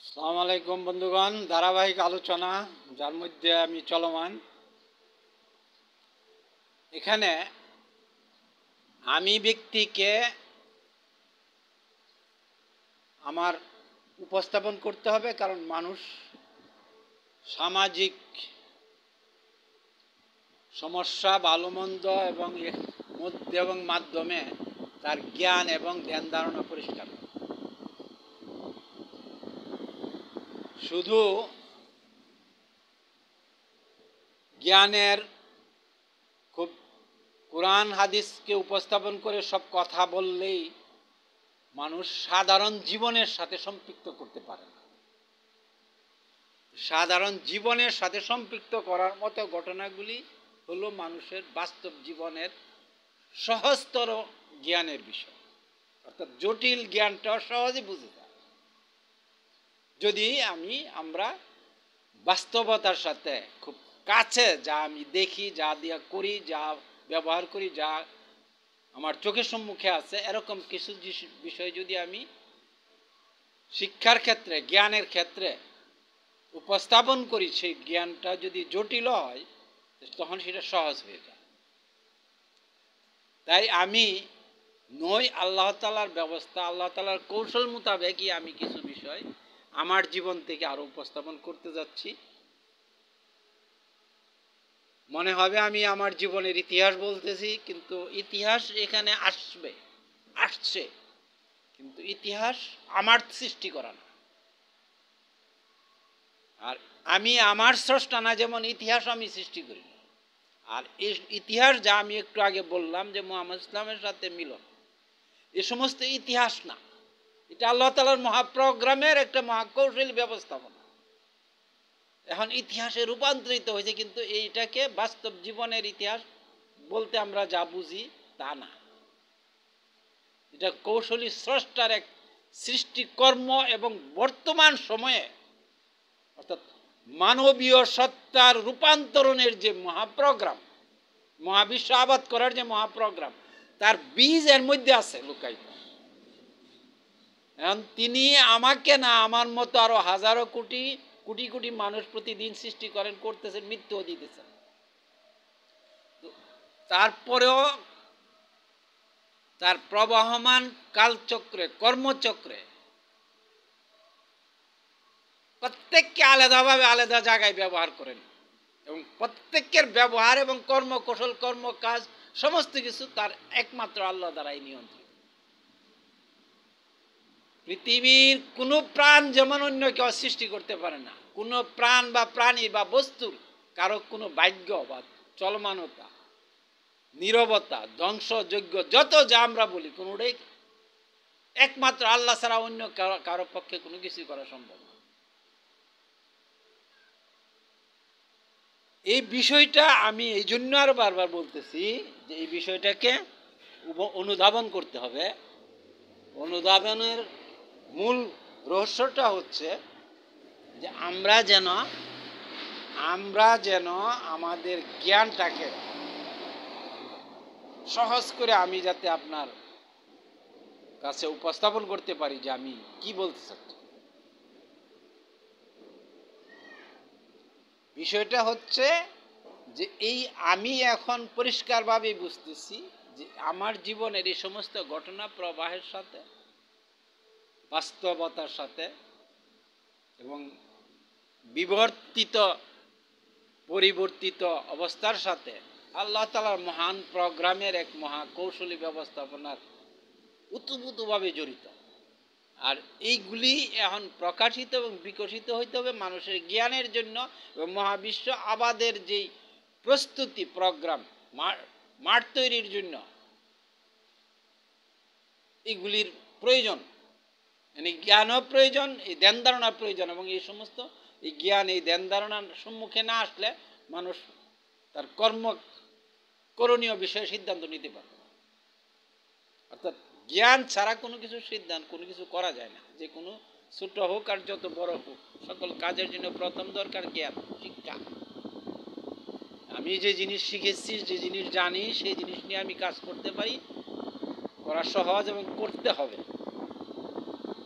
আসসালামু আলাইকুম বন্ধুগণ, ধারাবাহিক আলোচনা যার মধ্যে আমি চলমান। এখানে আমি ব্যক্তিকে আমার উপস্থাপন করতে হবে, কারণ মানুষ সামাজিক সমস্যা ভালো মন্দ এবং এর মধ্যে এবং মাধ্যমে তার জ্ঞান এবং ধ্যান ধারণা পরিষ্কার। শুধু জ্ঞানের খুব কোরআন হাদিসকে উপস্থাপন করে সব কথা বললেই মানুষ সাধারণ জীবনের সাথে সম্পৃক্ত করতে পারে না। সাধারণ জীবনের সাথে সম্পৃক্ত করার মতো ঘটনাগুলি হলো মানুষের বাস্তব জীবনের সহজতর জ্ঞানের বিষয়, অর্থাৎ জটিল জ্ঞানটা সহজে বুঝে যায় যদি আমরা বাস্তবতার সাথে খুব কাছে যা আমি দেখি, যা দিয়া করি, যা ব্যবহার করি, যা আমার চোখের সম্মুখে আছে, এরকম কিছু বিষয় যদি আমি শিক্ষার ক্ষেত্রে, জ্ঞানের ক্ষেত্রে উপস্থাপন করি, সেই জ্ঞানটা যদি জটিল হয় তখন সেটা সহজ হয়ে যায়। তাই আমি নই আল্লাহ তাআলার ব্যবস্থা, আল্লাহ তাআলার কৌশল মোতাবেকই আমি কিছু বিষয় আমার জীবন থেকে আরো উপস্থাপন করতে যাচ্ছি। মনে হবে আমি আমার জীবনের ইতিহাস বলতেছি, কিন্তু ইতিহাস এখানে আসছে, কিন্তু ইতিহাস আমার সৃষ্টি করা না। আর আমি আমার স্রষ্টা না, যেমন ইতিহাস আমি সৃষ্টি করি। আর এই ইতিহাস যা আমি একটু আগে বললাম যে মুহাম্মদ ইসলামের সাথে মিলন, এ সমস্ত ইতিহাস না, এটা আল্লাহ তাআলার মহাপ্রোগ্রামের একটা মহাকৌশলী ব্যবস্থাপনা। এখন ইতিহাসে রূপান্তরিত হয়েছে, কিন্তু এইটাকে বাস্তব জীবনের ইতিহাস বলতে আমরা যা বুঝি তা না। এটা কৌশলী স্রষ্টার এক সৃষ্টিকর্ম এবং বর্তমান সময়ে অর্থাৎ মানবীয় সত্তার রূপান্তরণের যে মহাপ্রোগ্রাম, মহাবিশ্ব আবাদ করার যে মহাপ্রোগ্রাম, তার বীজ এর মধ্যে আছে লুকায়িত। এখন তিনি আমাকে না, আমার মতো আরো হাজারো কোটি কোটি কোটি মানুষ প্রতিদিন সৃষ্টি করতেছেন, মৃত্যুও দিতেছেন। তারপরেও তার প্রবহমান কালচক্রে, কর্মচক্রে প্রত্যেককে আলাদাভাবে আলাদা জায়গায় ব্যবহার করেন, এবং প্রত্যেকের ব্যবহার এবং কর্মকৌশল, কর্ম কাজ সমস্ত কিছু তার একমাত্র আল্লাহ দ্বারাই নিয়ন্ত্রিত। পৃথিবীর কোনো প্রাণ যেমন অন্য কেউ সৃষ্টি করতে পারে না, কোনো প্রাণ বা প্রাণী বা বস্তুর কারো কোনো ভাগ্য বা চলমানতা, নীরবতা, ধ্বংসযোগ্য যত যা আমরা বলি, কোনোটাই একমাত্র আল্লাহ ছাড়া অন্য কারো পক্ষে কোনো কিছু করা সম্ভব না। এই বিষয়টা আমি এই জন্য আরো বারবার বলতেছি যে এই বিষয়টাকে অনুধাবন করতে হবে। অনুধাবনের মূল রহস্যটা হচ্ছে যে আমরা যেন আমাদের জ্ঞানটাকে সহজ করে আমি যাতে আপনার কাছে উপস্থাপন করতে পারি যে আমি কি বলতে চাচ্ছি। বিষয়টা হচ্ছে যে এই আমি এখন পরিষ্কারভাবে বুঝতেছি যে আমার জীবনের এই সমস্ত ঘটনা প্রবাহের সাথে, বাস্তবতার সাথে এবং পরিবর্তিত অবস্থার সাথে আল্লাহ তাআলার মহান প্রোগ্রামের এক মহাকৌশলী ব্যবস্থাপনার উতপ্রোতভাবে জড়িত। আর এইগুলি এখন প্রকাশিত এবং বিকশিত হইতে হবে মানুষের জ্ঞানের জন্য, এবং মহাবিশ্ব আবাদের যেই প্রস্তুতি প্রোগ্রাম, মাঠ তৈরির জন্য এগুলির প্রয়োজন, মানে জ্ঞানও প্রয়োজন, এই ধ্যান ধারণা প্রয়োজন। এবং এই সমস্ত এই জ্ঞান, এই ধ্যান ধারণার সম্মুখে না আসলে মানুষ তার করণীয় বিষয়ে সিদ্ধান্ত নিতে পারবে না। অর্থাৎ জ্ঞান ছাড়া কোনো কিছু সিদ্ধান্ত, কোনো কিছু করা যায় না। যে কোনো ছোট হোক আর যত বড় হোক, সকল কাজের জন্য প্রথম দরকার জ্ঞান, শিক্ষা। আমি যে জিনিস শিখেছি, যে জিনিস জানি, সেই জিনিস নিয়ে আমি কাজ করতে পারি, করা সহজ এবং করতে হবে,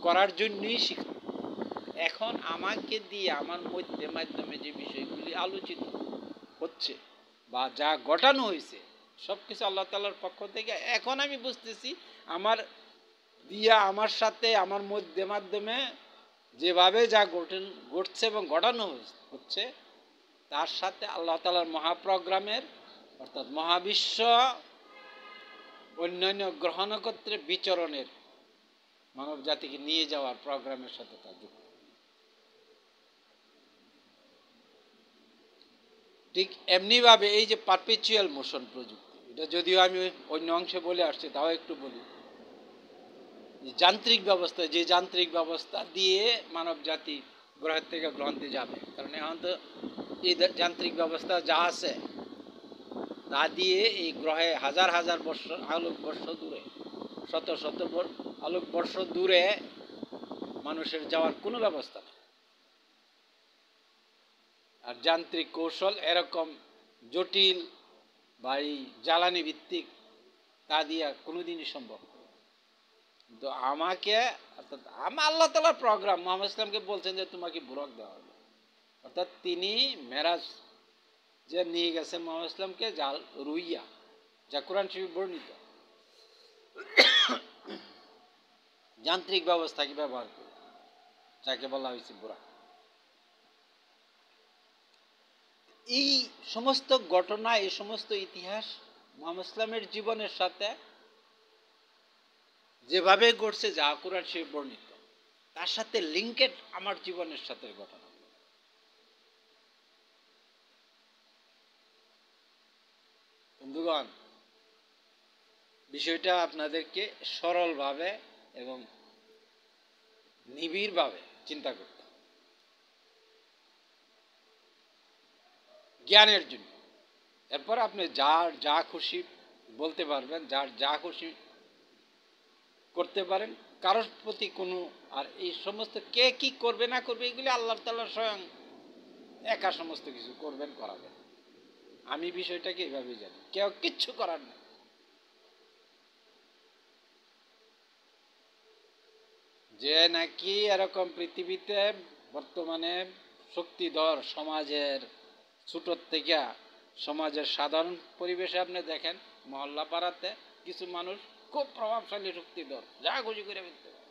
করার জন্যই শিখা। এখন আমাকে দিয়ে আমার মাধ্যমে যে বিষয়গুলি আলোচিত হচ্ছে বা যা ঘটানো হয়েছে সব কিছু আল্লাহ তাআলার পক্ষ থেকে। এখন আমি বুঝতেছি আমার দিয়া আমার সাথে আমার মাধ্যমে যেভাবে যা ঘটছে এবং ঘটানো হচ্ছে তার সাথে আল্লাহ তাআলার মহাপ্রোগ্রামের অর্থাৎ মহাবিশ্ব অন্যান্য গ্রহ নক্ষত্রে বিচরণের মানব জাতিকে নিয়ে যাওয়ার প্রোগ্রামের সাথে তা যুক্ত। ঠিক এমনিভাবে এই যে পারপেচুয়াল মোশন প্রযুক্তি, এটা যদিও আমি অন্য অংশে বলে আসছি তাও একটু বলি। যান্ত্রিক ব্যবস্থা, যে যান্ত্রিক ব্যবস্থা দিয়ে মানব জাতি গ্রহের থেকে গ্রহান্তে যাবে, কারণ এখন তো এই যান্ত্রিক ব্যবস্থা যা আছে তা দিয়ে এই গ্রহে হাজার হাজার আলোকবর্ষ দূরে, শত শত আলোকবর্ষ দূরে মানুষের যাওয়ার কোনো ব্যবস্থা নেই। আর যান্ত্রিক কৌশল এরকম জটিল বা এই জ্বালানি ভিত্তিক তা দিয়া কোনোদিনই সম্ভব। কিন্তু আমাকে অর্থাৎ আল্লাহ তাআলার প্রোগ্রাম, মুহাম্মদ ইসলামকে বলছেন যে তোমাকে বুরাক দেওয়া হবে, অর্থাৎ তিনি মেরাজ যে নিয়ে গেছেন মুহাম্মদ ইসলামকে জাল রুইয়া, যা কোরআন শরীফে বর্ণিত, যান্ত্রিক ব্যবস্থাকে ব্যবহার করে, যাকে বলা হয়েছে বুরাক। এই সমস্ত ঘটনা, এই সমস্ত ইতিহাস মুহাম্মদ ইসলামের জীবনের সাথে যেভাবে ঘটছে, যা কোরআন শরীফে বর্ণিত, তার সাথে লিঙ্কেড আমার জীবনের সাথে ঘটনা। বন্ধুগণ, বিষয়টা আপনাদেরকে সরলভাবে এবং নিবিড়ভাবে চিন্তা করতে হবে, জ্ঞানের জন্য। এরপর আপনি যার যা খুশি বলতে পারবেন, যার যা খুশি করতে পারেন, কারোর প্রতি কোনো, আর এই সমস্ত কে কি করবে না করবে এগুলি আল্লাহ তাআলা স্বয়ং একা সমস্ত কিছু করবেন, করাবেন। আমি বিষয়টাকে এইভাবেই জানি, কেউ কিচ্ছু করার নেই। যে নাকি এরকম পৃথিবীতে বর্তমানে শক্তিধর সমাজের ছোটোর থেকে সমাজের সাধারণ পরিবেশে আপনি দেখেন, মহল্লা পাড়াতে কিছু মানুষ খুব প্রভাবশালী শক্তিধর, যা খুশি করে ফেলতে পারে।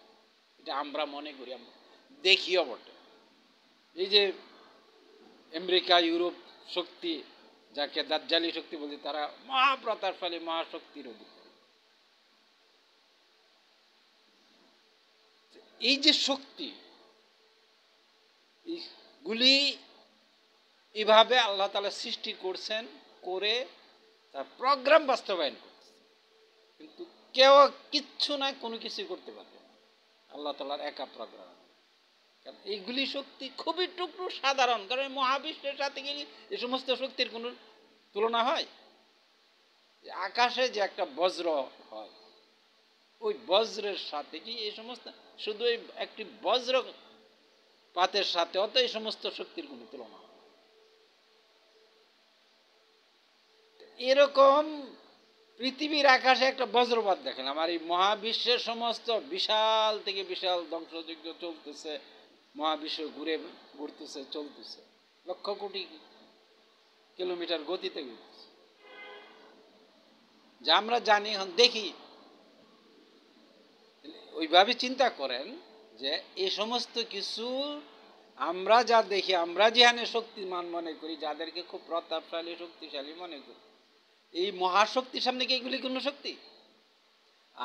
এটা আমরা মনে করি, আমরা দেখিও বটে। এই যে আমেরিকা, ইউরোপ শক্তি, যাকে দাজ্জালি শক্তি বলছে, তারা মহাপ্রতাপশালী, মহাশক্তির অধিকারী। এই যে শক্তি, এইগুলি এভাবে আল্লাহ তাআলা সৃষ্টি করছেন, করে তার প্রোগ্রাম বাস্তবায়ন করছে। কিন্তু কেউ কিচ্ছু না, কোনো কিছু করতে পারবে না, আল্লাহ তাআলার একা প্রোগ্রাম। কারণ এইগুলি শক্তি খুবই টুকরো, সাধারণ। কারণ মহাবিশ্বের সাথে গেলে এই সমস্ত শক্তির কোনো তুলনা হয়? আকাশে যে একটা বজ্র হয়, ওই বজ্রের সাথে কি এই সমস্ত, শুধু এই একটি বজ্র পাতের সাথে অত এই সমস্ত শক্তির কোনো তুলনা হয়? এরকম পৃথিবীর আকাশে একটা বজ্রপাত দেখেন, আমার এই মহাবিশ্বের সমস্ত বিশাল থেকে বিশাল ধ্বংসযজ্ঞ চলতেছে, মহাবিশ্ব ঘুরতেছে, চলতেছে, লক্ষ কোটি কিলোমিটার গতিতে ঘুরতেছে, যা আমরা জানি, এখন দেখি। ওইভাবে চিন্তা করেন যে এই সমস্ত কিছু আমরা যা দেখি, আমরা যেখানে শক্তিমান মনে করি, যাদেরকে খুব প্রতাপশালী, শক্তিশালী মনে করি, এই মহাশক্তির সামনে কি এগুলি কোনো শক্তি?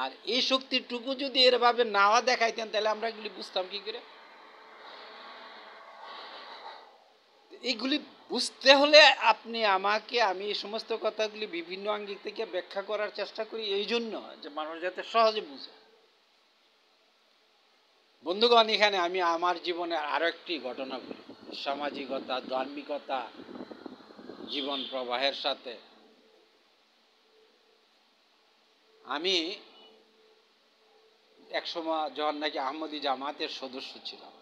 আর এই শক্তিটুকু যদি এরভাবে নাও দেখাইতেন, তাহলে আমরা এগুলি বুঝতাম কি করে? এইগুলি বুঝতে হলে আপনি আমাকে, আমি এই সমস্ত কথাগুলি বিভিন্ন আঙ্গিক থেকে ব্যাখ্যা করার চেষ্টা করি, এই জন্য যে মানুষ যাতে সহজে বুঝে। বন্ধুগণ, এখানে আমি আমার জীবনের আরো একটি ঘটনা বলি, সামাজিকতা, ধার্মিকতা, জীবন প্রবাহের সাথে। আমি একসময় যখন নাকি আহমদী জামাতের সদস্য ছিলাম,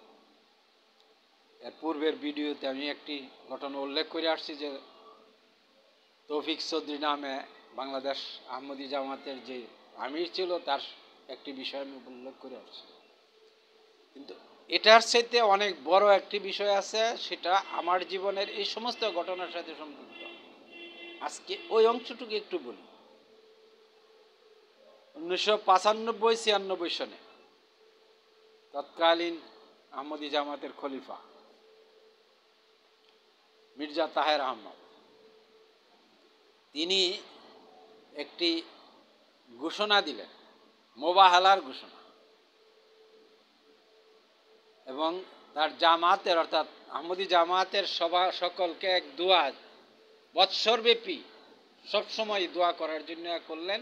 এর পূর্বের ভিডিওতে আমি একটি ঘটনা উল্লেখ করে আসছি যে তৌফিক চৌধুরী নামে বাংলাদেশ আহমদী জামাতের যে আমির ছিল, তার একটি বিষয় আমি উল্লেখ করে আসছি। কিন্তু এটার চাইতে অনেক বড় একটি বিষয় আছে, সেটা আমার জীবনের এই সমস্ত ঘটনার সাথে সম্পৃক্ত। আজকে ওই অংশটুকু একটু বলি। 1995-96 সনে তৎকালীন আহমদী জামাতের খলিফা মির্জা তাহের আহমদ, তিনি একটি ঘোষণা দিলেন, মোবাহালার ঘোষণা, এবং তার জামাতের অর্থাৎ আহমদী জামাতের সভা সকলকে এক দোয়া বৎসরব্যাপী সবসময় দোয়া করার জন্য করলেন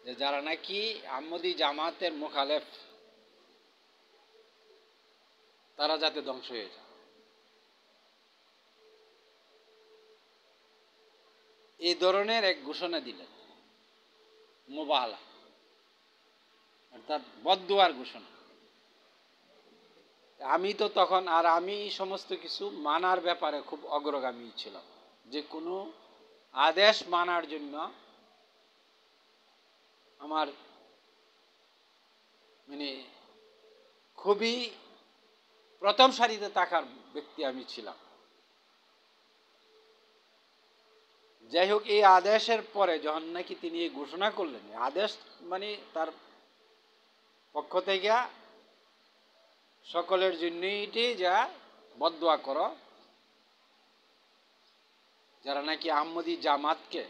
যে যারা নাকি আহমদী জামাতের মুখালেফ তারা যাতে ধ্বংস হয়ে যায়। এই ধরনের এক ঘোষণা দিলেন, মোবাহালা অর্থাৎ বদদুয়ার ঘোষণা। আমি তো তখন আমি সমস্ত কিছু মানার ব্যাপারে খুব অগ্রগামী ছিলাম, যে কোনো আদেশ মানার জন্য আমার মানে খুবই প্রথম সারিতে থাকার ব্যক্তি আমি ছিলাম। যাই হোক, এই আদেশের পরে যখন নাকি তিনি এই ঘোষণা করলেন, আদেশ মানে তার পক্ষ থেকে সকলের জন্যই এটি যা বদদোয়া করো, যারা নাকি আহমদী জামাতকে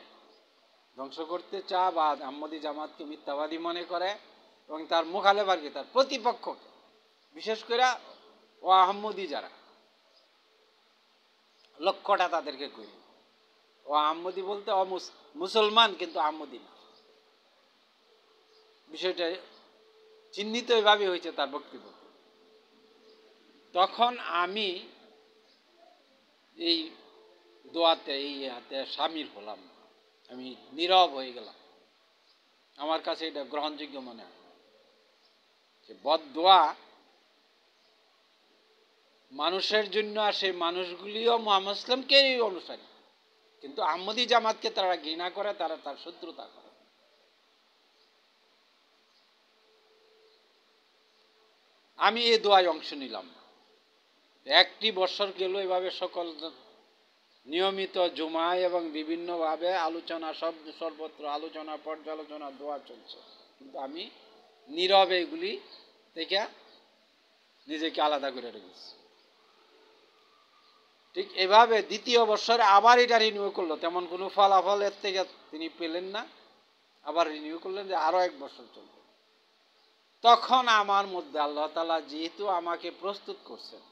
ধ্বংস করতে চা বা আহমদী জামাতকে মিথ্যাবাদী মনে করে এবং তার মুখালেফারকে, তার প্রতিপক্ষকে, বিশেষ করে ও আহমদী যারা, লক্ষ্যটা তাদেরকে করি। ও আহমদী বলতে মুসলমান কিন্তু আহমদী না, বিষয়টা চিহ্নিত এভাবে হয়েছে তার বক্তব্য। তখন আমি এই দোয়াতে এই হাতে সামিল হলাম, আমি নীরব হয়ে গেলাম। আমার কাছে এটা গ্রহণযোগ্য মনে হয় যে বদদোয়া মানুষের জন্য, আর সেই মানুষগুলিও মুহাম্মদ ইসলামকেই অনুসারী, কিন্তু আহমদী জামাতকে তারা ঘৃণা করে, তারা তার শত্রুতা করে। আমি এই দোয়ায় অংশ নিলাম। একটি বছর গেল এভাবে সকল নিয়মিত জুমায় এবং বিভিন্নভাবে আলোচনা, সর্বত্র আলোচনা, পর্যালোচনা, দোয়া চলছে, কিন্তু আমি নীরবে এগুলি থেকে নিজেকে আলাদা করে রেখেছি। ঠিক এভাবে দ্বিতীয় বছরে আবার এটা রিনিউ করলো, তেমন কোনো ফলাফল এর থেকে তিনি পেলেন না, আবার রিনিউ করলেন যে আরো এক বছর চলবে। তখন আমার মধ্যে আল্লাহ তাআলা যেহেতু আমাকে প্রস্তুত করছেন,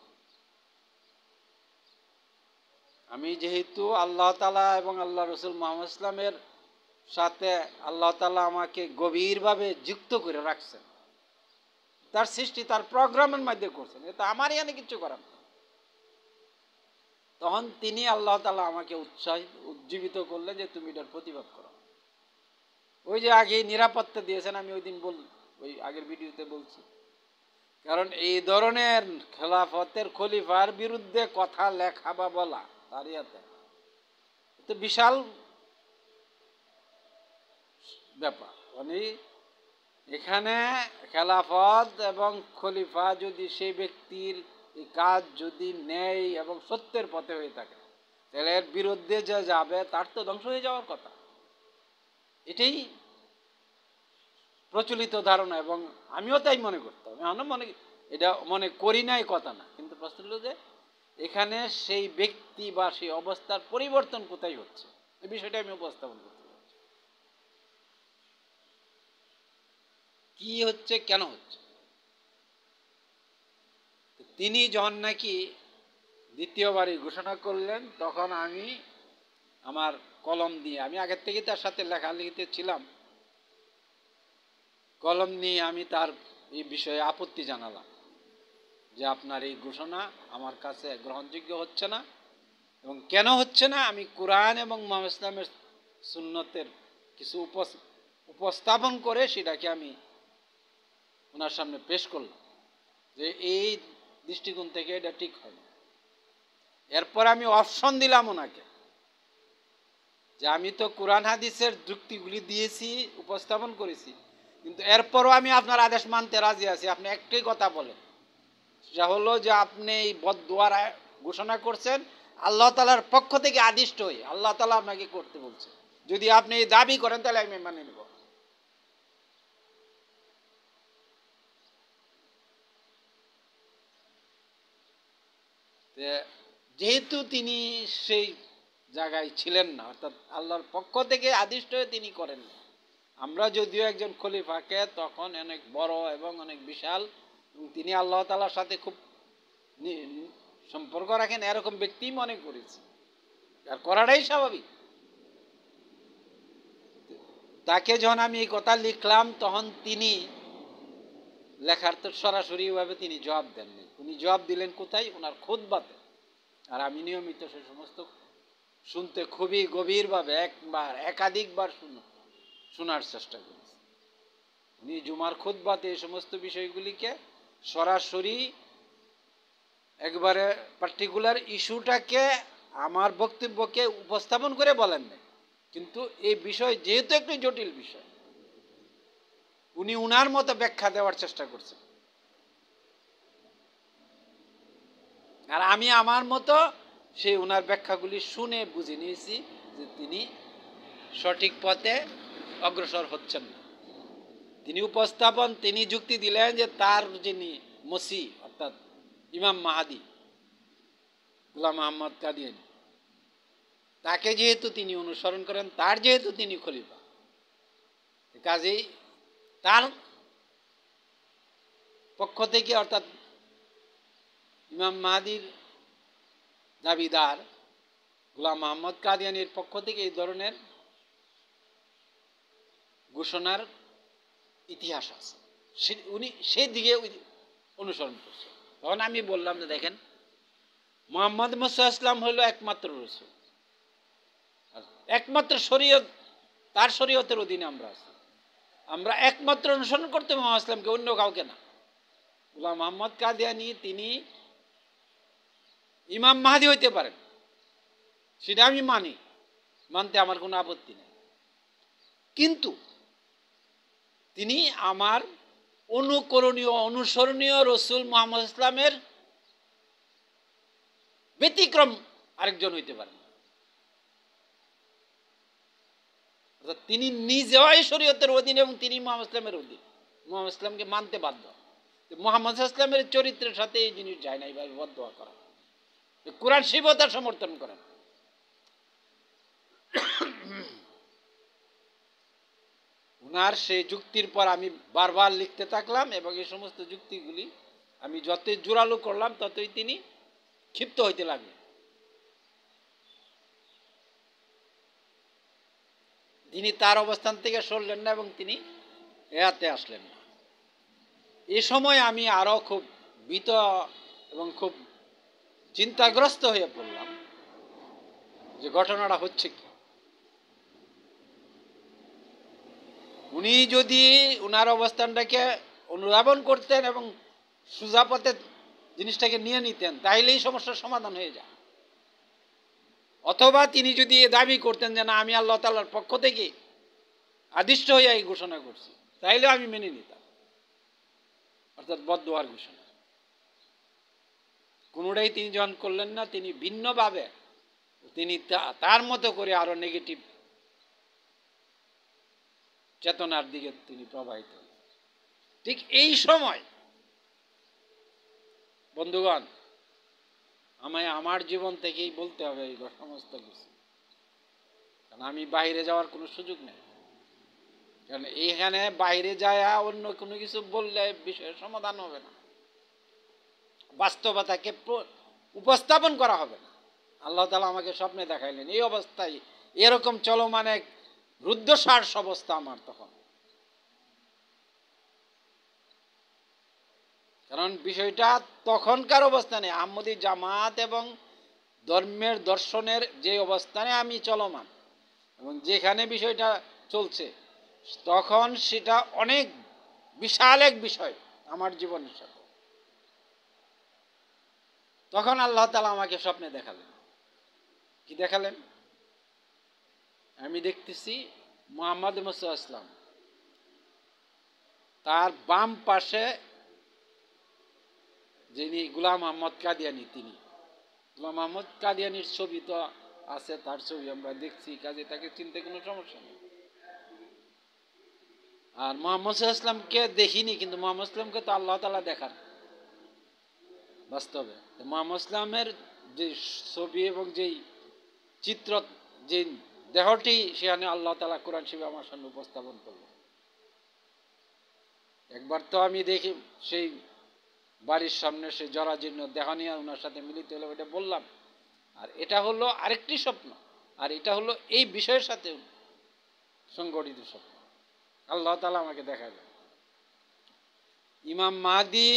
আমি যেহেতু আল্লাহ তাআলা এবং আল্লাহ রসুল মুহাম্মদ ইসলামের সাথে আল্লাহ তাআলা আমাকে গভীরভাবে যুক্ত করে রাখছেন, তার সৃষ্টি তার প্রোগ্রামের মধ্যে করছেন, এটা আমারই এনে কিছু করার না। তখন তিনি আল্লাহ তাআলা আমাকে উজ্জীবিত করলেন যে তুমি এটার প্রতিবাদ করো। ওই যে আগে নিরাপত্তা দিয়েছেন, আমি ওই দিন ওই আগের ভিডিওতে বলছি, কারণ এই ধরনের খেলাফতের খলিফার বিরুদ্ধে কথা লেখা বা বলা তার ইয়াতে তো বিশাল ব্যাপার। মানে এখানে খেলাফত এবং খলিফা যদি সেই ব্যক্তির এই কাজ যদি ন্যায় এবং সত্যের পথে হয়ে থাকে, তাহলে এর বিরুদ্ধে যে যাবে তার তো ধ্বংস হয়ে যাওয়ার কথা। এটাই প্রচলিত ধারণা, এবং আমিও তাই মনে করতাম। এটা মনে করি নাই কথা না, কিন্তু প্রশ্ন হলো যে এখানে সেই ব্যক্তি বা সেই অবস্থার পরিবর্তন কোথায় হচ্ছে, এই বিষয়টা আমি উপস্থাপন করতে পারছি। কি হচ্ছে, কেন হচ্ছে। তিনি যখন নাকি দ্বিতীয়বারই ঘোষণা করলেন, তখন আমি আমার কলম দিয়ে, আমি আগের থেকে তার সাথে লেখালেখিতে ছিলাম, কলম নিয়ে আমি তার এই বিষয়ে আপত্তি জানালাম যে আপনার এই ঘোষণা আমার কাছে গ্রহণযোগ্য হচ্ছে না, এবং কেন হচ্ছে না আমি কোরআন এবং মুহাম্মদ ইসলামের সুন্নতের কিছু উপস্থাপন করে সেটাকে আমি ওনার সামনে পেশ করলাম যে এই দৃষ্টিকোণ থেকে এটা ঠিক হয় না। এরপর আমি অপশন দিলাম ওনাকে যে আমি তো কোরআন হাদিসের যুক্তিগুলি দিয়েছি, উপস্থাপন করেছি, কিন্তু এরপরও আমি আপনার আদেশ মানতে রাজি আছি, আপনি একটাই কথা বলেন সেটা হলো যে আপনি এই বদদুয়ার ঘোষণা করছেন আল্লাহ তাআলার পক্ষ থেকে আদিষ্ট হয়ে, আল্লাহ তাআলা আপনাকে করতে বলছে। যদি আপনি এই দাবি করেন তাহলে আমি মেনে নেব। যেহেতু তিনি সেই জায়গায় ছিলেন না, অর্থাৎ আল্লাহর পক্ষ থেকে আদিষ্ট হয়ে তিনি করেন না। আমরা যদিও একজন খলিফাকে তখন অনেক বড় এবং অনেক বিশাল, তিনি আল্লাহ তাআলার সাথে খুব সম্পর্ক রাখেন এরকম ব্যক্তি মনে করেছি, আর করাটাই স্বাভাবিক। তাকে যখন আমি এই কথা লিখলাম তখন তিনি লেখার তো সরাসরি ভাবে তিনি জবাব দেননি। উনি জবাব দিলেন কোথায়? ওনার খুতবাতে। আর আমি নিয়মিত সে সমস্ত শুনতে খুবই গভীরভাবে একবার একাধিকবার শোনার চেষ্টা করেছি। উনি জুমার খুতবাতে এই সমস্ত বিষয়গুলিকে সরাসরি একবারে পার্টিকুলার ইস্যুটাকে আমার বক্তব্যকে উপস্থাপন করে বলেন না, কিন্তু এই বিষয় যেহেতু একটি জটিল বিষয় উনি উনার মতো ব্যাখ্যা দেওয়ার চেষ্টা করছেন, আর আমি আমার মতো সেই উনার ব্যাখ্যাগুলি শুনে বুঝে নিয়েছি যে তিনি সঠিক পথে অগ্রসর হচ্ছেন না। তিনি উপস্থাপন, তিনি যুক্তি দিলেন যে তার যিনি মসি অর্থাৎ ইমাম মাহাদি গোলাম মোহাম্মদ কাদিয়ানী, তাকে যেহেতু তিনি অনুসরণ করেন, তার যেহেতু তিনি খলিফা, কাজেই তার পক্ষ থেকে অর্থাৎ ইমাম মাহাদির দাবিদার গোলাম মোহাম্মদ কাদিয়ানীর পক্ষ থেকে এই ধরনের ঘোষণার ইতিহাস আছে, উনি সেই দিকে অনুসরণ করছেন। তখন আমি বললাম যে দেখেন, মুহাম্মদ মুসা ইসলাম হলো একমাত্র রসুল, একমাত্র শরীয়ত, তার শরীয়তের অধীনে আমরা আছি। আমরা একমাত্র অনুসরণ করতে মুহাম্মদ ইসলামকে, অন্য কাউকে না। গোলাম মোহাম্মদ কাদিয়ানী তিনি ইমাম মাহাদি হইতে পারেন, সেটা আমি মানি, মানতে আমার কোনো আপত্তি নেই, কিন্তু তিনি আমার অনুকরণীয় অনুসরণীয় রসুল মুহাম্মদ ইসলামের ব্যতিক্রম আরেকজন হইতে পারেন। তিনি নিজেও এই শরীয়তের অধীনে এবং তিনি মুহাম্মদ ইসলামের অধীন, মুহাম্মদ ইসলামকে মানতে বাধ্য। মুহাম্মদ ইসলামের চরিত্রের সাথে এই জিনিস যায় না এইভাবে বদদোয়া করা। কোরআন শিবতা সমর্থন করেন। উনার সেই যুক্তির পর আমি বারবার লিখতে থাকলাম এবং এই সমস্ত যুক্তিগুলি আমি যতই জোরালো করলাম ততই তিনি ক্ষিপ্ত হইতে লাগলেন। তিনি তার অবস্থান থেকে সরলেন না এবং তিনি এতে আসলেন না। এ সময় আমি আরো খুব ভীত এবং খুব চিন্তাগ্রস্ত হয়ে পড়লাম যে ঘটনাটা হচ্ছে কি। উনি যদি উনার অবস্থানটাকে অনুধাবন করতেন এবং সোজা পথে জিনিসটাকে নিয়ে নিতেন তাহলে এই সমস্যার সমাধান হয়ে যায়, অথবা তিনি যদি দাবি করতেন যে না আমি আল্লাহ তাআলার পক্ষ থেকে আদিষ্ট হয়ে এই ঘোষণা করছি, তাইলে আমি মেনে নিতাম, অর্থাৎ বদদোয়ার ঘোষণা। কোনোটাই তিনি যখন করলেন না, তিনি ভিন্নভাবে তিনি তার মতো করে আরো নেগেটিভ চেতনার দিকে তিনি প্রবাহিত। ঠিক এই সময় বন্ধুগণ, আমায় আমার জীবন থেকেই বলতে হবে এই সমস্ত কিছু, কারণ আমি বাইরে যাওয়ার কোনো সুযোগ নেই। কারণ এইখানে বাইরে যায় অন্য কোনো কিছু বললে বিষয়ের সমাধান হবে না, বাস্তবতাকে উপস্থাপন করা হবে না। আল্লাহ তাআলা আমাকে স্বপ্নে দেখাইলেন এই অবস্থায়, এরকম চলমান এক রুদ্ধশ্বাস অবস্থা আমার তখন। কারণ বিষয়টা তখনকার অবস্থানে আহমদী জামাত এবং ধর্মের দর্শনের যে অবস্থানে আমি চলমান এবং যেখানে বিষয়টা চলছে, তখন সেটা অনেক বিশাল এক বিষয় আমার জীবনের সাথে। তখন আল্লাহ তাআলা আমাকে স্বপ্নে দেখালেন। কি দেখালেন? আমি দেখতেছি মুহাম্মদ মুসা ইসলাম, তার বাম পাশে যিনি গোলাম মোহাম্মদ কাদিয়ানি, তিনি গোলাম মোহাম্মদ কাদিয়ানির ছবি তো আছে, তার ছবি আমরা দেখছি, কাজে তাকে চিনতে কোনো সমস্যা নেই। আর মোহাম্মদ ইসলামকে দেখিনি, কিন্তু মোহাম্মদ ইসলামকে তো আল্লাহ তাআলা দেখান বাস্তবে। মোহাম্মদ ইসলামের যে ছবি এবং যেই চিত্র, যে দেহটি, সেখানে আল্লাহ তাআলা কোরআন শরীফে আমার সামনে উপস্থাপন করল। একবার তো আমি দেখি সেই বাড়ির সামনে সেই জরাজীর্ণ দেহ নিয়ে ওনার সাথে মিলিত হলো, এটা বললাম। আর এটা হলো আরেকটি স্বপ্ন, আর এটা হলো এই বিষয়ের সাথে সংগঠিত স্বপ্ন, আল্লাহ তাআলা আমাকে দেখাবে। ইমাম মাহদী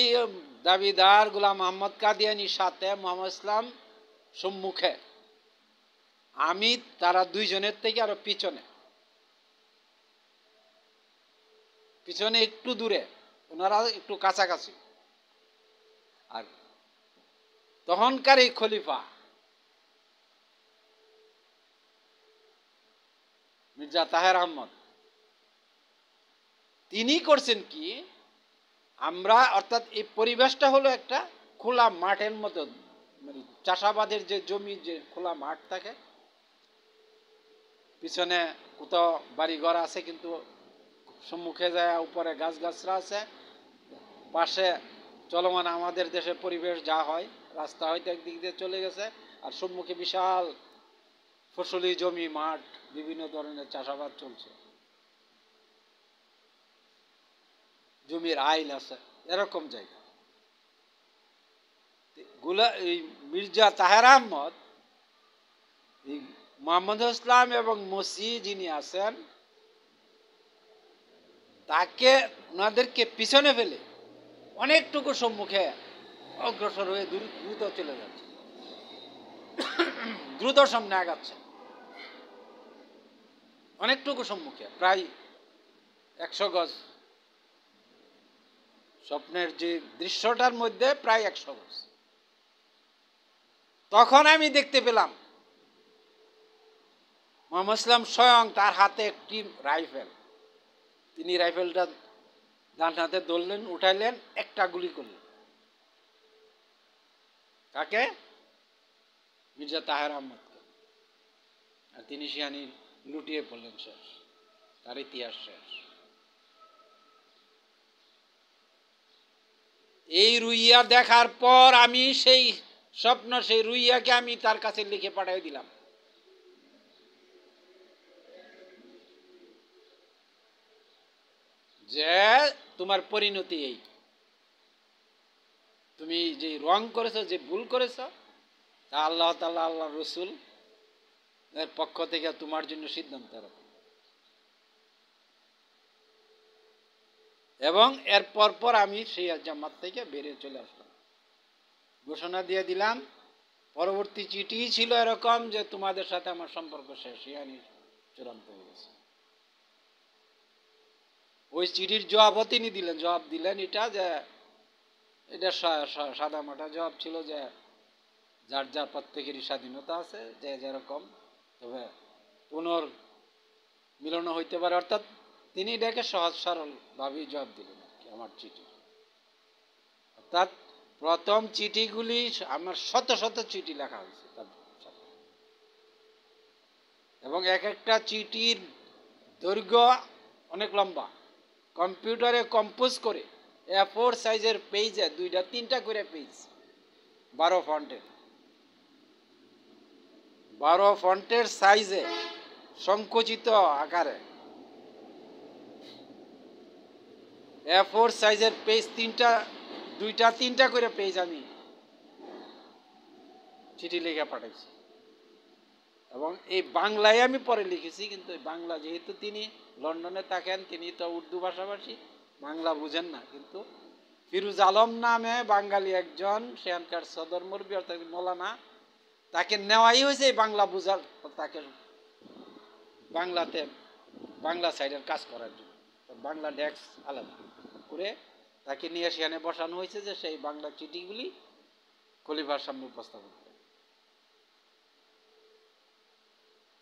দাবিদার গোলাম মোহাম্মদ কাদিয়ানির সাথে মোহাম্মদ ইসলাম সম্মুখে, আমি তারা দুইজনের থেকে আরো পিছনে পিছনে একটু দূরে, ওনারা একটু কাছাকাছি। আর তখনকার এই খলিফা মির্জা তাহের আহমদ, তিনি করছেন কি, আমরা অর্থাৎ এই পরিবেশটা হলো একটা খোলা মাঠের মতো, মানে চাষাবাদের যে জমি, যে খোলা মাঠ থাকে, পিছনে কোথাও বাড়ি ঘর আছে, কিন্তু সম্মুখে যায় উপরে গাছ গাছরা আছে, পাশে চলমান আমাদের দেশের পরিবেশ যা হয়, রাস্তা হয়তো একদিক দিয়ে চলে গেছে, আর সম্মুখে বিশাল ফসলি জমি, মাঠ, বিভিন্ন ধরনের চাষাবাদ চলছে, জমির আইল আছে, এরকম জায়গা। এই মির্জা তাহের আহমদ, এই মোহাম্মদ ইসলাম এবং মসি যিনি আছেন, তাকে ওনাদেরকে পিছনে ফেলে অনেকটুকু সম্মুখে অগ্রসর হয়ে দ্রুত চলে যাচ্ছে, দ্রুত সামনে আগাচ্ছে, অনেকটুকু সম্মুখে, প্রায় 100 গজ, স্বপ্নের যে দৃশ্যটার মধ্যে প্রায় 100 গজ। তখন আমি দেখতে পেলাম মোহাম্মদ ইসলাম স্বয়ং, তার হাতে একটি রাইফেল, তিনি রাইফেলটা ডান হাতে ধরলেন, উঠাইলেন, একটা গুলি করলেন। কাকে? মির্জা তাহের আহমদকে। আর তিনি সেখানে লুটিয়ে পড়লেন, শেষ, তার ইতিহাস শেষ। এই রুইয়া দেখার পর আমি সেই স্বপ্ন, সেই রুইয়াকে আমি তার কাছে লিখে পাঠিয়ে দিলাম যে তোমার পরিণতি এই, তুমি যে রং করেছো, যে ভুল করেছো, তা আল্লাহ তাআলা, আল্লাহ রসুল এর পক্ষ থেকে তোমার জন্য সিদ্ধান্ত রাখো। এবং এর পর আমি সেই জামাত থেকে বেরিয়ে চলে আসলাম, ঘোষণা দিয়ে দিলাম। পরবর্তী চিঠি ছিল এরকম যে তোমাদের সাথে আমার সম্পর্ক শেষ, ইয়ানি চূড়ান্ত হয়ে গেছে। ওই চিঠির জবাবও তিনি দিলেন, জবাব দিলেন এটা, যে এটা সাদা মাটা জবাব ছিল, যে যার যার প্রত্যেকেরই স্বাধীনতা আছে, যে যেরকম, তবে পুনর্মিলন হইতে পারে। অর্থাৎ তিনি এটাকে সহজ সরল ভাবেই জবাব দিলেন আমার চিঠি। অর্থাৎ প্রথম চিঠিগুলি আমার শত শত চিঠি লেখা হয়েছে তার সাথে, এবং এক একটা চিঠির দৈর্ঘ্য অনেক লম্বা, কম্পিউটারে কম্পোজ করে A4 সাইজের পেজে 2-3টা করে পেজ, 12 ফন্টের সাইজে, সংকুচিত আকারে A4 সাইজের পেজ, 2-3টা করে পেজ আমি চিঠি লিখে পাঠাইছি। এবং এই বাংলায় আমি পরে লিখেছি, কিন্তু বাংলা যেহেতু তিনি লন্ডনে থাকেন, তিনি তো উর্দু ভাষাভাষী, বাংলা বুঝেন না। কিন্তু ফিরোজ আলম নামে বাঙালি একজন সেখানকার সদর মুরব্বি, অর্থাৎ মৌলানা, তাকে নেওয়াই হয়েছে এই বাংলা বুঝার, তাকে বাংলাতে বাংলা সাইডের কাজ করার জন্য, বাংলা ডেস্ক আলাদা করে তাকে নিয়ে সেখানে বসানো হয়েছে, যে সেই বাংলা চিঠিগুলি খলিফার সামনে উপস্থাপন করে।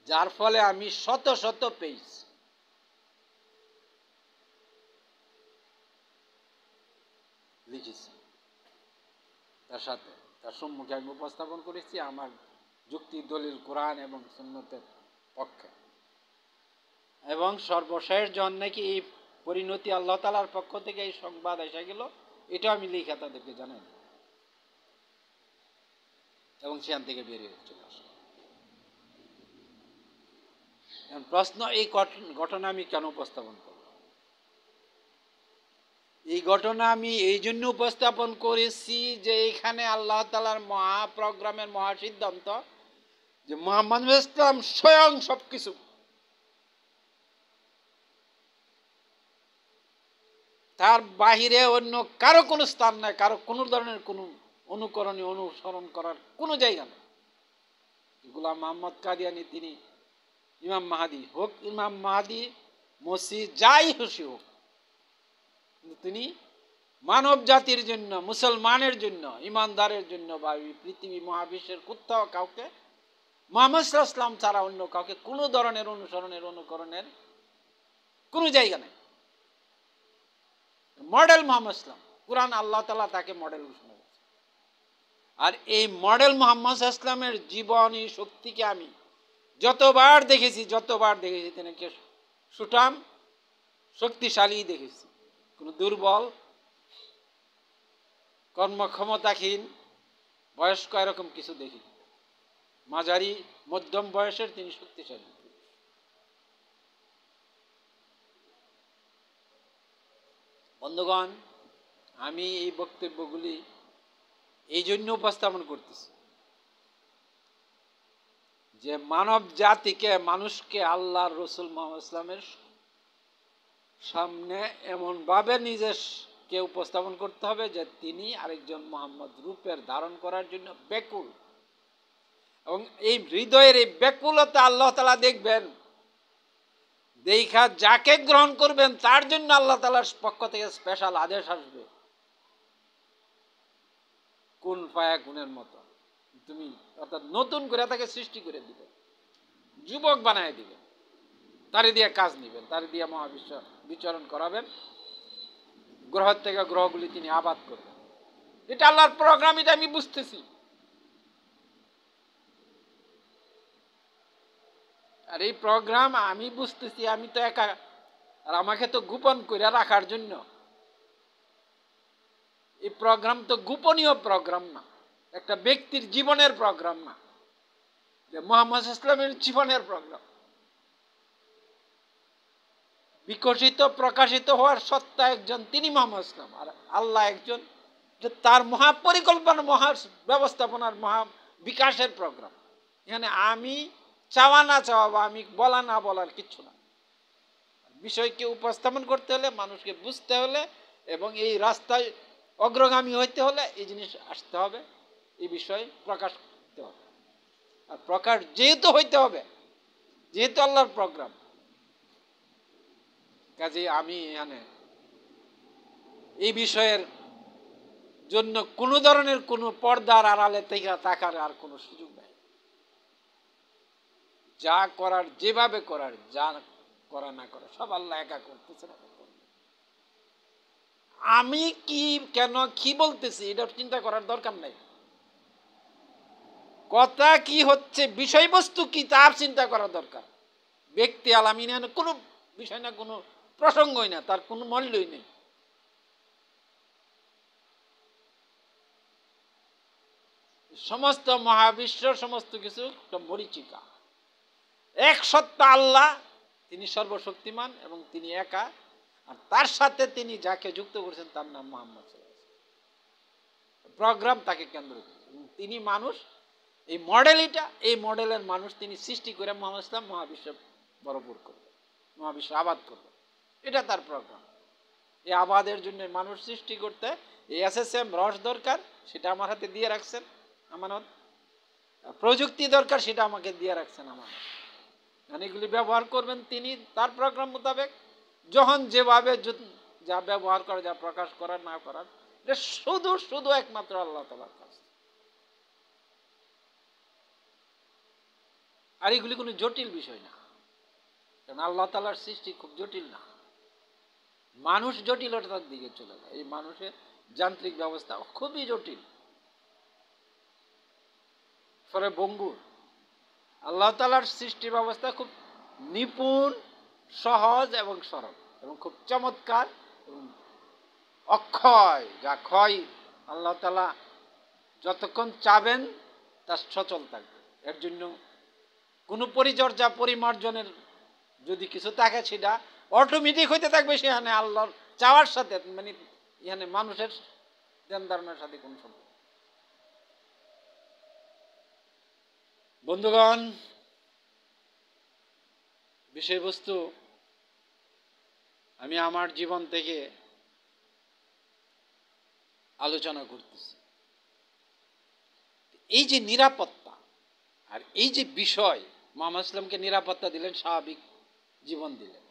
যার ফলে আমি শত শত পেজ লিখেছি। তার সাথে তার সম্মুখে আমি উপস্থাপন করেছি আমার যুক্তি দলিল কোরআন এবং সুন্নতের পক্ষে। এবং সর্বশেষ জন নাকি এই পরিণতি আল্লাহ তাআলার পক্ষ থেকে এই সংবাদ এসে গেল, এটা আমি লিখে তাদেরকে জানাই এবং সেখান থেকে বেরিয়ে চলে আসে। প্রশ্ন, এই ঘটনা আমি কেন উপস্থাপন করব? এই ঘটনা আমি এই জন্য উপস্থাপন করেছি যে এখানে আল্লাহ তাআলার মহা প্রোগ্রামের মহা সিদ্ধান্ত যে মুহাম্মদ ইসলাম স্বয়ং সবকিছু, তার বাহিরে অন্য কারো কোনো স্থান নাই, কারো কোনো ধরনের কোনো অনুকরণীয় অনুসরণ করার কোনো জায়গা নেই। গোলাম মোহাম্মদ কাদিয়ানী তিনি ইমাম মাহাদি হোক, ইমাম মাহাদি মসিহ যাই খুশি হোক, তিনি মানব জাতির জন্য, মুসলমানের জন্য, ইমানদারের জন্য বা পৃথিবী মহাবিশ্বের কোথাও কাউকে মুহাম্মদ সাল্লাল্লাহু আলাইহি ওয়াসাল্লাম ছাড়া অন্য কাউকে কোনো ধরনের অনুসরণের অনুকরণের কোনো জায়গা নেই। মডেল মুহাম্মদ ইসলাম, কুরআন আল্লাহ তাআলা তাকে মডেল ঘোষণা করেছে। আর এই মডেল মুহাম্মদ ইসলামের জীবনী শক্তিকে আমি যতবার দেখেছি তিনাকে সুঠাম শক্তিশালী দেখেছি। কোনো দুর্বল কর্মক্ষমতাহীন বয়স্ক এরকম কিছু দেখি, মাঝারি মধ্যম বয়সের তিনি শক্তিশালী। বন্ধুগণ, আমি এই বক্তব্যগুলি এই জন্য উপস্থাপন করতেছি যে মানব জাতিকে, মানুষকে আল্লাহর রসুল মুহাম্মদ ইসলামের সামনে এমনভাবে নিজেকে উপস্থাপন করতে হবে যে তিনি আরেকজন মুহাম্মদ রূপের ধারণ করার জন্য ব্যাকুল। এবং এই হৃদয়ের এই ব্যাকুলতা আল্লাহ তাআলা দেখবেন, দেখা যাকে গ্রহণ করবেন তার জন্য আল্লাহ তাআলার পক্ষ থেকে স্পেশাল আদেশ আসবে, কুন ফায়াকুনের মতো। তুমি অর্থাৎ নতুন করে তাকে সৃষ্টি করে দিবে, যুবক বানায় দিবে, তারে দিয়ে কাজ নিবেন, তারে দিয়ে মহাবিশ্ব বিচরণ করাবেন, গ্রহ থেকে গ্রহগুলি তিনি আবাদ করবেন। এটা আল্লাহর প্রোগ্রাম, এটা আমি বুঝতেছি। আর এই প্রোগ্রাম আমি বুঝতেছি, আমি তো একা, আর আমাকে তো গোপন করে রাখার জন্য। এই প্রোগ্রাম তো গোপনীয় প্রোগ্রাম না, একটা ব্যক্তির জীবনের প্রোগ্রাম না, যে মুহাম্মদ ইসলামের জীবনের প্রোগ্রাম। বিকশিত প্রকাশিত হওয়ার সত্তা একজন, তিনি মুহাম্মদ ইসলাম। আর আল্লাহ একজন, যে তার মহাপরিকল্পনা, মহা ব্যবস্থাপনার মহা বিকাশের প্রোগ্রাম। এখানে আমি চাওয়া না চাওয়া বা আমি বলা না বলার কিচ্ছু না। বিষয়কে উপস্থাপন করতে হলে, মানুষকে বুঝতে হলে এবং এই রাস্তায় অগ্রগামী হইতে হলে এই জিনিস আসতে হবে, এই বিষয় প্রকাশ করতে হবে। আর প্রকাশ যেহেতু হইতে হবে, যেহেতু আল্লাহর প্রোগ্রাম, কাজে আমি এখানে এই বিষয়ের জন্য কোনো ধরনের কোনো পর্দার আড়ালে থেকে থাকার আর কোনো সুযোগ নাই। যা করার, যেভাবে করার, যা করা না করা সব আল্লাহ একা করতেছে না। আমি কি, কেন, কি বলতেছি এটা চিন্তা করার দরকার নাই। কথা কি হচ্ছে, বিষয়বস্তু কি তার চিন্তা করার দরকার। ব্যক্তি আলামিন কোনো বিষয় না, কোনো প্রসঙ্গই না, তার কোনো মূল্যই নেই। সমস্ত মহাবিশ্ব, সমস্ত কিছু মরীচিকা। এক সত্তা আল্লাহ, তিনি সর্বশক্তিমান এবং তিনি একা। আর তার সাথে তিনি যাকে যুক্ত করেছেন তার নাম মুহাম্মদ সাল্লাল্লাহু আলাইহি ওয়াসাল্লাম। প্রোগ্রাম তাকে কেন্দ্র করে, তিনি মানুষ। এই মডেল, এই মডেলের মানুষ তিনি সৃষ্টি করে মুহাম্মদ ইসলাম মহাবিশ্ব ভরপুর করবে, মহাবিশ্ব আবাদ করবে। এটা তার প্রোগ্রাম। এই আবাদের জন্য মানুষ সৃষ্টি করতে এই এসএসএম রস দরকার, সেটা আমার হাতে দিয়ে রাখছেন আমানত। প্রযুক্তি দরকার, সেটা আমাকে দিয়ে রাখছেন আমানত। এগুলি ব্যবহার করবেন তিনি তার প্রোগ্রাম মোতাবেক, যখন যেভাবে যা ব্যবহার করা, যা প্রকাশ করার না করার, এটা শুধু শুধু একমাত্র আল্লাহ তাআলার কাছে। আর এগুলি কোনো জটিল বিষয় না, কারণ আল্লাহ তাআলার সৃষ্টি খুব জটিল না। মানুষ জটিলতার দিকে চলে যায়। এই মানুষের যান্ত্রিক ব্যবস্থা খুবই জটিল। পরে ভঙ্গুর। আল্লাহ তাআলার সৃষ্টি ব্যবস্থা খুব নিপুণ, সহজ এবং সরল এবং খুব চমৎকার এবং অক্ষয়, যা ক্ষয় আল্লাহ তাআলা যতক্ষণ চাবেন তা সচল থাকবে। এর জন্য কোনো পরিচর্যা পরিমার্জনের যদি কিছু থাকে সেটা অটোমেটিক হইতে থাকবে, সেখানে আল্লাহর চাওয়ার সাথে, মানে এখানে মানুষের ধ্যান ধারণার সাথে কোন সম্পর্ক। বন্ধুগণ, বিষয়বস্তু আমি আমার জীবন থেকে আলোচনা করতেছি। এই যে নিরাপত্তা আর এই যে বিষয়, মুহাম্মদ ইসলামকে নিরাপত্তা দিলেন, স্বাভাবিক জীবন দিলেন,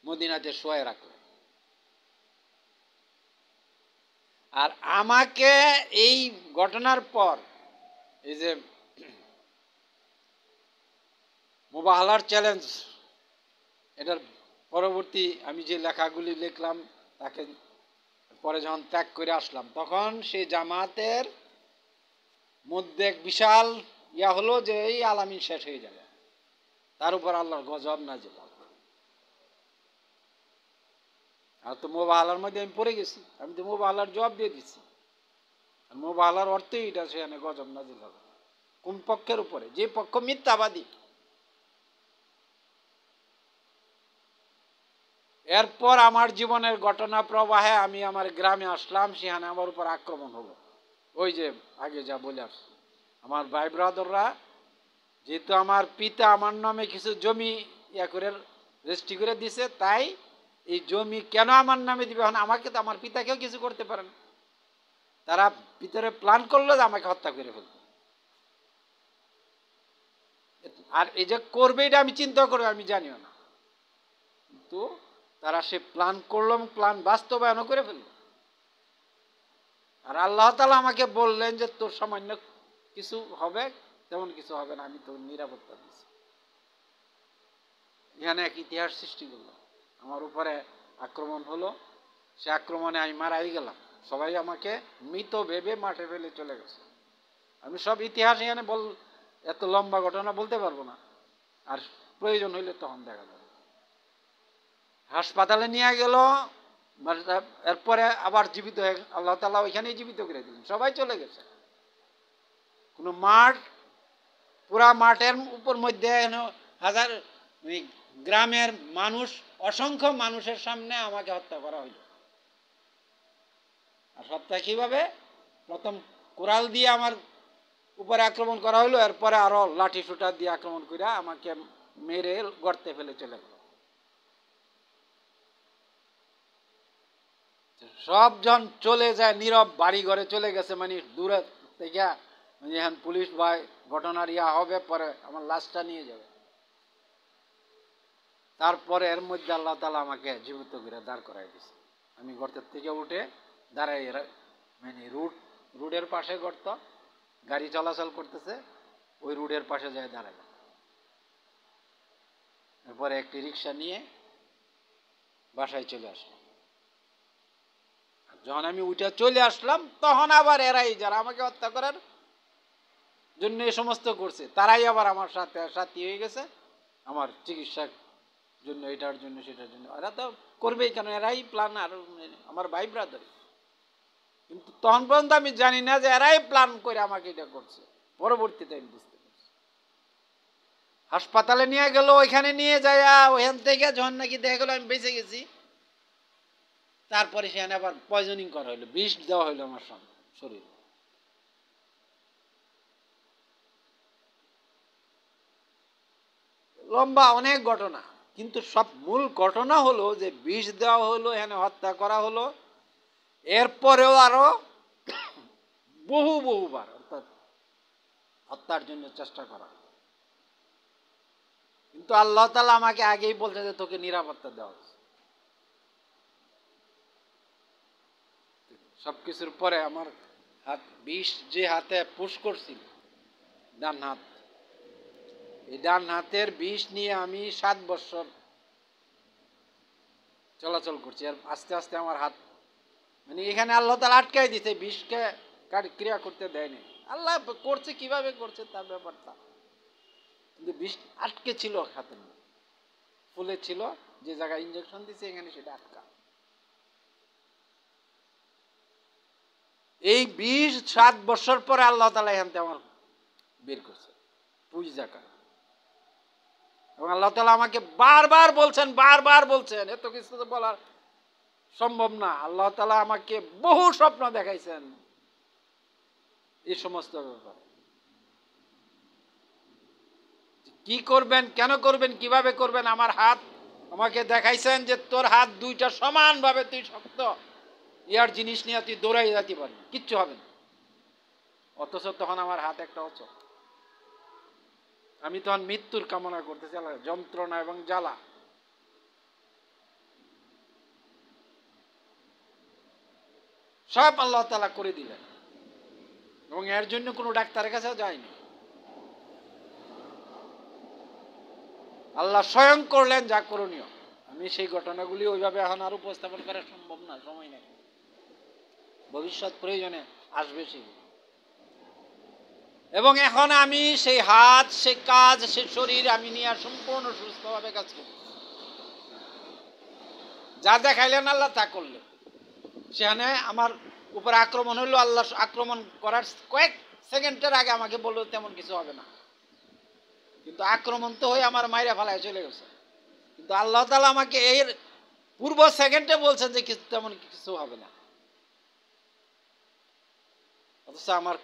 মদিনাতে শোয়ে রাখলেন। আর আমাকে এই ঘটনার পর এই যে মুবাহালার চ্যালেঞ্জ, এটার পরবর্তী আমি যে লেখাগুলি লিখলাম তাকে পরে যখন ত্যাগ করে আসলাম, তখন সেই জামাতের মধ্যে এক বিশাল ইয়া হলো যে এই আলামিন শেষ হয়ে যাবে, তার উপর আল্লাহর গজব নাজিল হবে। আর তো মুবাহালার মধ্যে আমি পড়ে গেছি, আমি তো মুবাহালার জবাব দিয়ে দিচ্ছি। মুবাহালার অর্থই এটা, সেখানে গজব নাজিল হবে। কোন পক্ষের উপরে? যে পক্ষ মিথ্যাবাদী। এরপর আমার জীবনের ঘটনা প্রবাহে আমি আমার গ্রামে আসলাম, সেখানে আমার উপর আক্রমণ হলো। ওই যে আগে যা বলে আসছি, আমার ভাই ব্রাদাররা, যেহেতু আমার পিতা আমার নামে কিছু জমি ইয়া করে রেজিস্ট্রি করে দিছে, তাই এই জমি কেন আমার নামে দিবে? এখন আমাকে তো, আমার পিতাকেও কিছু করতে পারেন। তারা ভিতরে প্ল্যান করলো যে আমাকে হত্যা করে ফেলবে। আর এই যে করবে এটা আমি চিন্তা করবো আমি জানিও না, কিন্তু তারা সে প্ল্যান করলো, প্ল্যান বাস্তবায়নও করে ফেলল। আর আল্লাহ তাআলা আমাকে বললেন যে তোর সামান্য কিছু হবে, তেমন কিছু হবে না, আমি তোর নিরাপত্তা দিচ্ছি। এখানে এক ইতিহাস সৃষ্টি করলো, আমার উপরে আক্রমণ হলো, সে আক্রমণে আমি মারাই গেলাম। সবাই আমাকে মৃত ভেবে মাঠে ফেলে চলে গেছে। আমি সব ইতিহাস এখানে এত লম্বা ঘটনা বলতে পারবো না, আর প্রয়োজন হইলে তখন দেখা যাবে। হাসপাতালে নিয়ে গেল, এরপরে আবার জীবিত হয়ে আল্লাহ তাআলা ওইখানেই জীবিত করে দিলেন, সবাই চলে গেছে। কোনো মাঠ, পুরা মাঠের উপর মধ্যে হাজার গ্রামের মানুষ, অসংখ্য মানুষের সামনে আমাকে হত্যা করা হইল। আর হত্যা কিভাবে? প্রথম কোরাল দিয়ে আমার উপরে আক্রমণ করা হইলো, এরপরে আরো লাঠি সুটা দিয়ে আক্রমণ করে আমাকে মেরে গর্তে ফেলে চলে গেল। সব জন চলে যায়, নীরব, বাড়ি ঘরে চলে গেছে, মানে দূরে থেকে, মানে এখন পুলিশ ভাই ঘটনার ইয়া হবে, পরে আমার লাশটা নিয়ে যাবে। তারপরে এর মধ্যে আল্লাহ তাআলা আমাকে জীবিত করে দাঁড় করাই দিয়েছে। আমি গর্তের থেকে উঠে দাঁড়াই, মানে রোডের পাশে গর্ত, গাড়ি চলাচল করতেছে, ওই রোডের পাশে যায় দাঁড়াই। এরপরে একটি রিক্সা নিয়ে বাসায় চলে আসলাম। যখন আমি উঠে চলে আসলাম, তখন আবার এরাই, যারা আমাকে হত্যা করার জন্য এই সমস্ত করছে, তারাই আবার আমার সাথে সাথী হয়ে গেছে আমার চিকিৎসার জন্য, এটার জন্য সেটার জন্য। এরা তো করবেই, কেন এরাই প্ল্যান, আর আমার ভাই ব্রাদার। কিন্তু তখন পর্যন্ত আমি জানি না যে এরাই প্ল্যান করে আমাকে এটা করছে। পরবর্তীতে আমি বুঝতে পারছি। হাসপাতালে নিয়ে গেল, ওইখানে নিয়ে যায়, ওইখান থেকে যখন নাকি দেখা গেলো আমি বেঁচে গেছি, তারপরে সেখানে আবার পয়জনিং করা হইলো, বিষ দেওয়া হইলো আমার শরীরে। লম্বা অনেক ঘটনা, কিন্তু সব মূল ঘটনা হলো যে বিষ দেওয়া হলো, এখানে হত্যা করা হলো। এরপরেও আরো বহুবার অর্থাৎ হত্যার জন্য চেষ্টা করা। কিন্তু আল্লাহ তাআলা আমাকে আগেই বলছে যে তোকে নিরাপত্তা দেওয়া হচ্ছে। সবকিছুর পরে আমার হাত, বিষ যে হাতে পুশ করছিল, ডান হাত, এই ডান হাতের বিষ নিয়ে আমি 7 বছর চলাচল করছি। আর আস্তে আস্তে আমার হাত, মানে এখানে আল্লাহ তাআলা আটকাই দিতে, বিষকে ক্রিয়া করতে দেয়নি। আল্লাহ করছে, কিভাবে করছে তার ব্যাপারটা, কিন্তু বিষ আটকে ছিল হাতে, ফুলে ছিল, যে জায়গায় ইঞ্জেকশন দিছে এখানে সেটা আটকা। এই 27 বছর পরে আল্লাহ তাআলা এখান থেকে আমার বের করছে পূজা করে। এবং আল্লাহ তাআলা আমাকে বারবার বলছেন, এত কিছু তো বলার সম্ভব না। আল্লাহ তাআলা আমাকে বহু স্বপ্ন দেখাইছেন এই সমস্ত ব্যাপারে, কি করবেন, কেন করবেন, কিভাবে করবেন। আমার হাত আমাকে দেখাইছেন যে তোর হাত দুইটা সমানভাবে তুই শক্ত, ইয়ার জিনিস নিয়ে তুই দৌড়াই যেতে পারবি, কিচ্ছু হবে না। অথচ তখন আমার হাত একটা অচল, আমি তখন মৃত্যুর কামনা করতেছি, যন্ত্রণা এবং জ্বালা। সব আল্লাহ তাআলা করে দিলেন, এবং এর জন্য কোনো ডাক্তারের কাছেও যায়নি। আল্লাহ স্বয়ং করলেন যা করণীয়। আমি সেই ঘটনাগুলি ওইভাবে এখন আর উপস্থাপন করা সম্ভব না, সময় নেই, ভবিষ্যৎ প্রয়োজনে আসবে সেগুলো। এবং এখন আমি সেই হাত, সেই কাজ, সেই শরীর আমি নিয়ে সম্পূর্ণ সুস্থভাবে কাজ করি। যা দেখাইলেন আল্লাহ তা করলেন। সেখানে আমার উপর আক্রমণ হইলো, আল্লাহ আক্রমণ করার কয়েক সেকেন্ডের আগে আমাকে বললো তেমন কিছু হবে না, কিন্তু আক্রমণ তো হয়ে আমার মাইরা ফেলায় চলে গেছে। কিন্তু আল্লাহ তাআলা আমাকে এর পূর্ব সেকেন্ডে বলছেন যে কিছু তেমন কিছু হবে না, অথচ আমার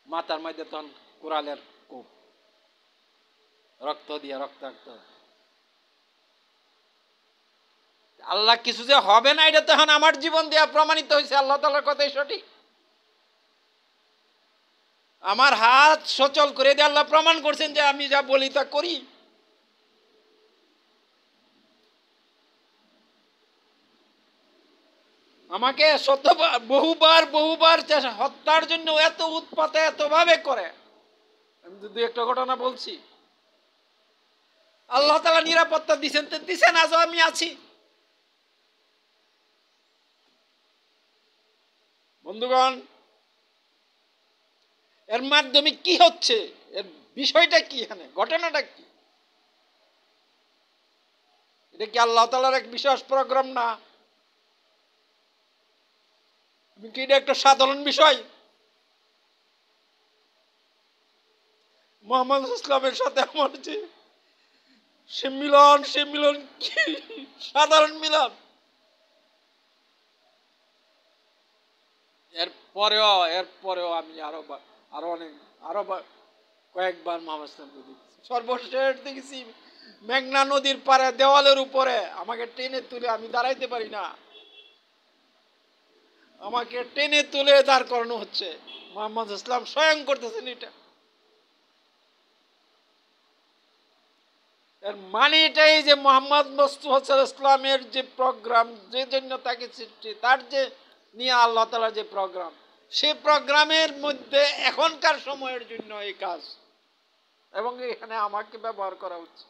মাথার মধ্যে তখন কোরালের কূপ, রক্ত দিয়ে রক্তাক্ত। আল্লাহ কিছু যে হবে না এটা তখন আমার জীবন দিয়ে প্রমাণিত হয়েছে, আল্লাহ তাআলার কথাই সঠিক। আমার হাত সচল করে দিয়ে আল্লাহ প্রমাণ করছেন যে আমি যা বলি তা করি। আমাকে শতবার বহুবার হত্যার জন্য এত উৎপাতে এতভাবে করে। আমি যদি একটা ঘটনা বলছি, আল্লাহ তাআলা নিরাপত্তা দিছেন আজও আমি আছি। বন্ধুগণ, এর মাধ্যমে কি হচ্ছে, এর বিষয়টা কি, এখানে ঘটনাটা কি? এটা কি আল্লাহ তাআলার এক বিশেষ প্রোগ্রাম না? কি এটা একটা সাধারণ বিষয়? মুহাম্মদ ইসলামের সাথে আমার যে সে মিলন কি সাধারণ মিলন? এরপরেও আমি আরো কয়েকবার মোহাম্মদ ইসলামকে দেখেছি। সর্বশেষ দেখেছি মেঘনা নদীর পারে দেওয়ালের উপরে আমাকে টেনে তুলে, আমি দাঁড়াইতে পারি না, আমাকে টেনে তুলে দাঁড় করানো হচ্ছে। মোহাম্মদ ইসলাম স্বয়ং করতেছেন এটা। এর মানে এটাই যে মোহাম্মদ মুস্তাফা ইসলামের যে প্রোগ্রাম, যে জন্য তাকে সৃষ্টি, তার যে নিয়ে আল্লাহ তাআলার যে প্রোগ্রাম, সেই প্রোগ্রামের মধ্যে এখনকার সময়ের জন্য এই কাজ, এবং এখানে আমাকে ব্যবহার করা হচ্ছে।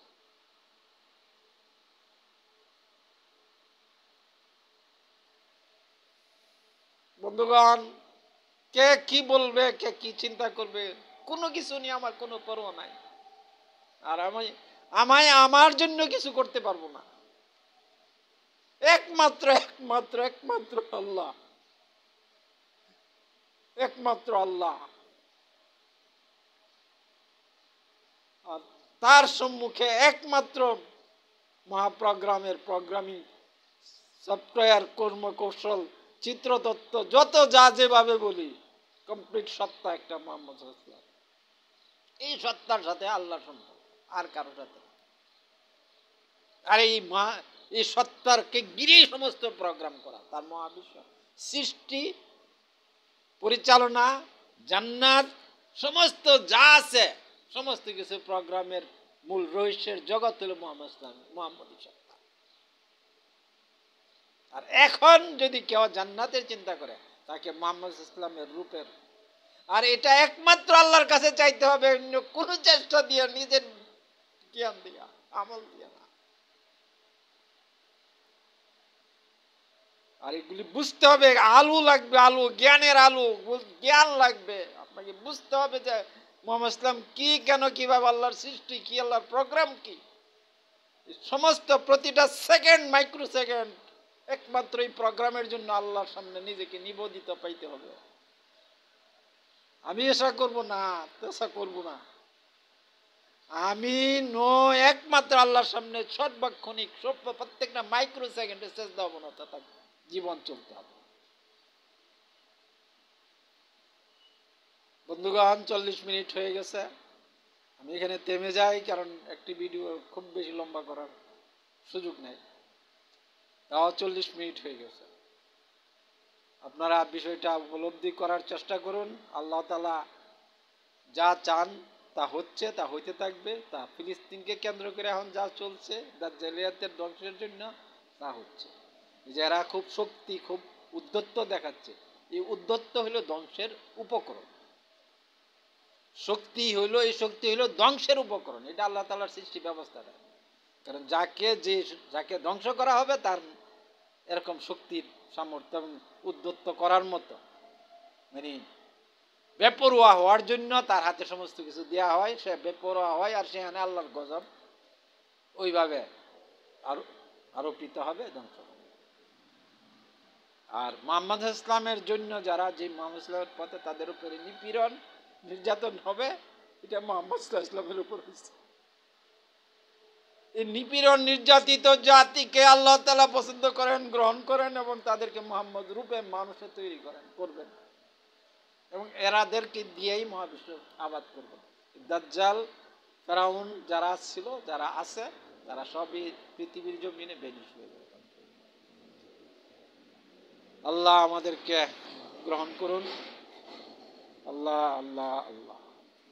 বন্ধুগণ, কে কি বলবে, কে কি চিন্তা করবে, কোনো কিছু নিয়ে আমার কোনো পরোয়া নাই। আর আমায় আমার জন্য কিছু করতে পারবো না। একমাত্র আল্লাহ, একমাত্র আল্লাহ। আর তার সম্মুখে একমাত্র মহাপ্রোগ্রামের প্রোগ্রামিং সফটওয়্যার, কর্মকৌশল, চিত্রতত্ত্ব, যত যা যেভাবে বলি, কমপ্লিট সত্তা একটা মোহাম্মদ রাসূলুল্লাহ। এই সত্তার সাথে আল্লাহর সম্পর্ক, আর কারো সাথে। আর এই সত্তারকে ঘিরেই সমস্ত প্রোগ্রাম করা, তার মহাবিশ্ব সৃষ্টি, পরিচালনা, জান্নাত, সমস্ত যা আছে সমস্ত কিছু প্রোগ্রামের মূল রহস্যের জগৎ হলো মোহাম্মদী সত্তা। আর এখন যদি কেউ জান্নাতের চিন্তা করে, তাকে মুহাম্মদ ইসলামের রূপের, আর এটা একমাত্র আল্লাহর কাছে চাইতে হবে, অন্য কোন চেষ্টা দিয়ে, নিজের জ্ঞান দিয়া, আমল দিয়া না। আর এগুলি বুঝতে হবে, আলু লাগবে, আলু জ্ঞানের আলু, জ্ঞান লাগবে। আপনাকে বুঝতে হবে যে মুহাম্মদ ইসলাম কি, কেন, কিভাবে, আল্লাহর সৃষ্টি কি, আল্লাহর প্রোগ্রাম কি। সমস্ত প্রতিটা সেকেন্ড, মাইক্রো সেকেন্ড একমাত্র এই প্রোগ্রামের জন্য আল্লাহর সামনে নিজেকে নিবেদিত পাইতে হবে। আমি এসা করব না, তেসা করব না, আমি একমাত্র আল্লাহর সামনে সর্বক্ষণিক প্রত্যেকটা মাইক্রো সেকেন্ডে সেজদা অবনত থাকবে, জীবন চলতে হবে। বন্ধুগণ, 40 মিনিট হয়ে গেছে, আমি এখানে থেমে যাই, কারণ একটি ভিডিও খুব বেশি লম্বা করার সুযোগ নেই। তাও 40 মিনিট হয়ে গেছে। আপনারা বিষয়টা উপলব্ধি করার চেষ্টা করুন। আল্লাহ তাআলা যা চান তা হচ্ছে, তা হইতে থাকবে। তা ফিলিস্তিনকে কেন্দ্র করে এখন যা চলছে, দাজ্জালিয়াতের ধ্বংসের জন্য তা হচ্ছে। যারা খুব শক্তি, খুব উদ্ধত্ত দেখাচ্ছে, এই উদ্ধত্ত হলো ধ্বংসের উপকরণ। শক্তি হইল, এই শক্তি হইল ধ্বংসের উপকরণ। এটা আল্লাহ তাআলার সৃষ্টি ব্যবস্থাটা। কারণ যাকে ধ্বংস করা হবে তার এরকম শক্তির সামর্থ্য এবং উদ্ধত্ত করার মতো, মানে বেপরোয়া হওয়ার জন্য তার হাতে সমস্ত কিছু দেওয়া হয়, সে বেপরোয়া হয়, আর সেখানে আল্লাহর গজব ওইভাবে আরোপিত হবে, ধ্বংস হবে। আর মুহাম্মদ ইসলামের জন্য যারা যে মুহাম্মদ ইসলামের পথে, তাদের উপরে নিপীড়ন নির্যাতন হবে, এটা মুহাম্মদ ইসলামের উপর হচ্ছে। এই নিপীড়ন নির্যাতিত জাতিকে আল্লাহ তাআলা পছন্দ করেন, গ্রহণ করেন এবং তাদেরকে মুহাম্মদ রূপে মানুষে তৈরি করবেন এবং এরাদেরকে দিয়েই মহাবিশ্ব আবাদ করবেন। দাজ্জাল, ফেরাউন যারা ছিল, যারা আছে, তারা সবই পৃথিবীর জমিনে বেনিশ হয়ে যাবে। আল্লাহ আমাদেরকে গ্রহণ করুন। আল্লাহ আল্লাহ আল্লাহ।